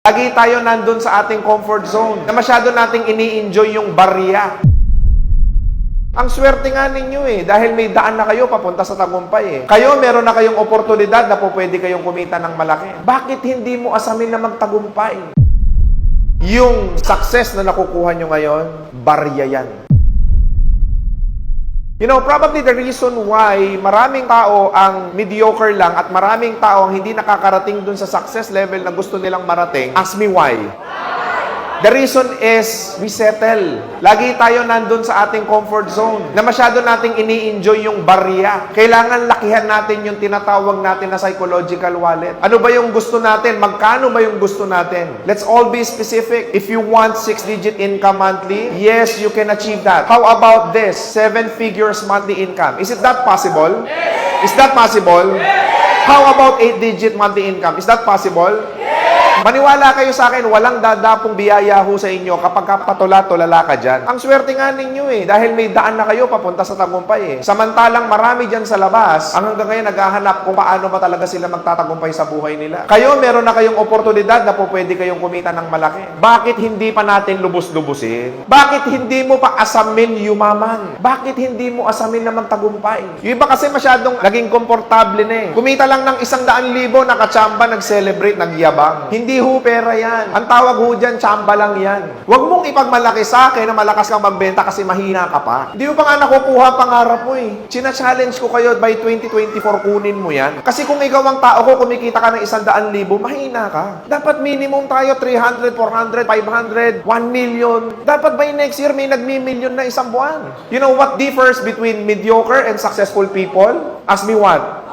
Lagi tayo nandun sa ating comfort zone na masyado nating ini-enjoy yung barya. Ang swerte nga ninyo dahil may daan na kayo papunta sa tagumpay Kayo, meron na kayong oportunidad na po pwede kayong kumita ng malaki. Bakit hindi mo asamin na magtagumpay? Yung success na nakukuha nyo ngayon, barya yan. You know, probably the reason why maraming tao ang mediocre lang at maraming tao ang hindi nakakarating dun sa success level na gusto nilang marating, ask me why. The reason is, we settle. Lagi tayo nandun sa ating comfort zone na masyado nating ini-enjoy yung barya. Kailangan lakihan natin yung tinatawag natin na psychological wallet. Ano ba yung gusto natin? Magkano ba yung gusto natin? Let's all be specific. If you want 6-digit income monthly, yes, you can achieve that. How about this? 7 figures monthly income. Is it that possible? Is that possible? How about 8-digit monthly income? Is that possible? Maniwala kayo sa akin, walang dadapong biyaya ho sa inyo kapag patula-tulala ka dyan. Ang swerte nga ninyo dahil may daan na kayo papunta sa tagumpay Samantalang marami dyan sa labas, ang hanggang ngayon naghahanap kung paano ba talaga sila magtatagumpay sa buhay nila. Kayo, meron na kayong oportunidad na po pwede kayong kumita ng malaki. Bakit hindi pa natin lubos-lubusin? Bakit hindi mo pa asamin yumaman? Bakit hindi mo asamin na magtagumpay? Yung iba kasi masyadong naging komportable na Kumita lang ng 100,000, nakatsamba, nag-celebrate, nagyabang. Hindi ho pera yan. Ang tawag ho dyan, tsamba lang yan. Huwag mong ipagmalaki sa akin na malakas kang magbenta kasi mahina ka pa. Hindi mo pa nga nakukuha pangarap mo China-challenge ko kayo by 2024 kunin mo yan. Kasi kung ikaw ang tao ko, kumikita ka ng 100,000, mahina ka. Dapat minimum tayo 300, 400, 500, 1 million. Dapat by next year may nagmi-million na isang buwan. You know what differs between mediocre and successful people? Ask me what?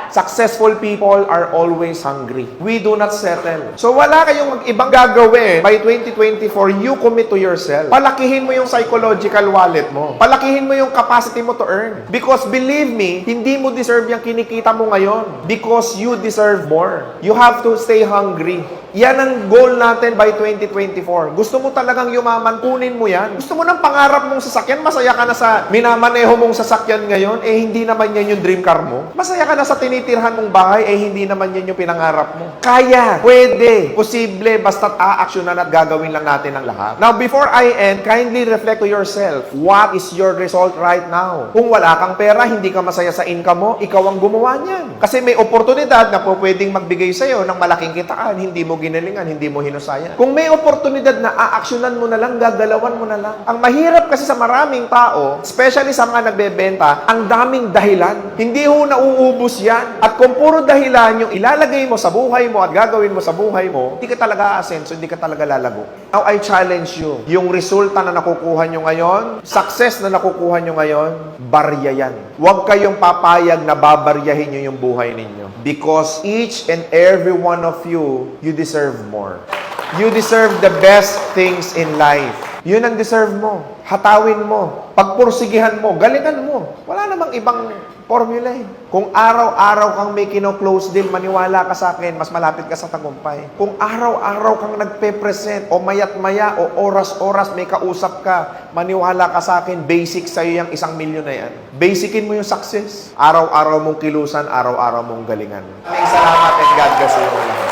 Successful people are always hungry. We do not settle. So wala kayong ibang gagawin. By 2024, you commit to yourself. Palakihin mo yung psychological wallet mo. Palakihin mo yung capacity mo to earn. Because believe me, hindi mo deserve yung kinikita mo ngayon. Because you deserve more. You have to stay hungry. Yan ang goal natin by 2024. Gusto mo talagang yumaman, kunin mo yan. Gusto mo ng pangarap mong sasakyan, masaya ka na sa minamaneho mong sasakyan ngayon, hindi naman yan yung dream car mo. Masaya ka na sa tinitirhan mong bahay, hindi naman yan yung pinangarap mo. Kaya, pwede, posible, basta't aaksyonan at gagawin lang natin ang lahat. Now, before I end, kindly reflect to yourself, what is your result right now? Kung wala kang pera, hindi ka masaya sa income mo, ikaw ang gumawa niyan. Kasi may oportunidad na po pwedeng magbigay sa'yo ng malaking kitaan, hindi mo ginalingan, hindi mo hinusayan. Kung may oportunidad na aaksyonan mo na lang, gagalawan mo na lang. Ang mahirap kasi sa maraming tao, especially sa mga nagbebenta, ang daming dahilan. Hindi ho nauubos yan. At kung puro dahilan yung ilalagay mo sa buhay mo at gagawin mo sa buhay mo, hindi ka talaga aasenso, hindi ka talaga lalago. Now, I challenge you, yung resulta na nakukuha nyo ngayon, success na nakukuha nyo ngayon, barya yan. Huwag kayong papayag na babaryahin nyo yung buhay ninyo. Because each and every one of you, you deserve more. You deserve the best things in life. Yun ang deserve mo. Hatawin mo. Pagpursigihan mo. Galingan mo. Wala namang ibang formula Kung araw-araw kang may kino-close deal, maniwala ka sa akin, mas malapit ka sa tagumpay. Kung araw-araw kang nagpe-present, o mayat-maya, o oras-oras may kausap ka, maniwala ka sa akin, basic sa'yo yung 1 milyon na yan. Basicin mo yung success. Araw-araw mong kilusan, araw-araw mong galingan. Maraming salamat and God bless you.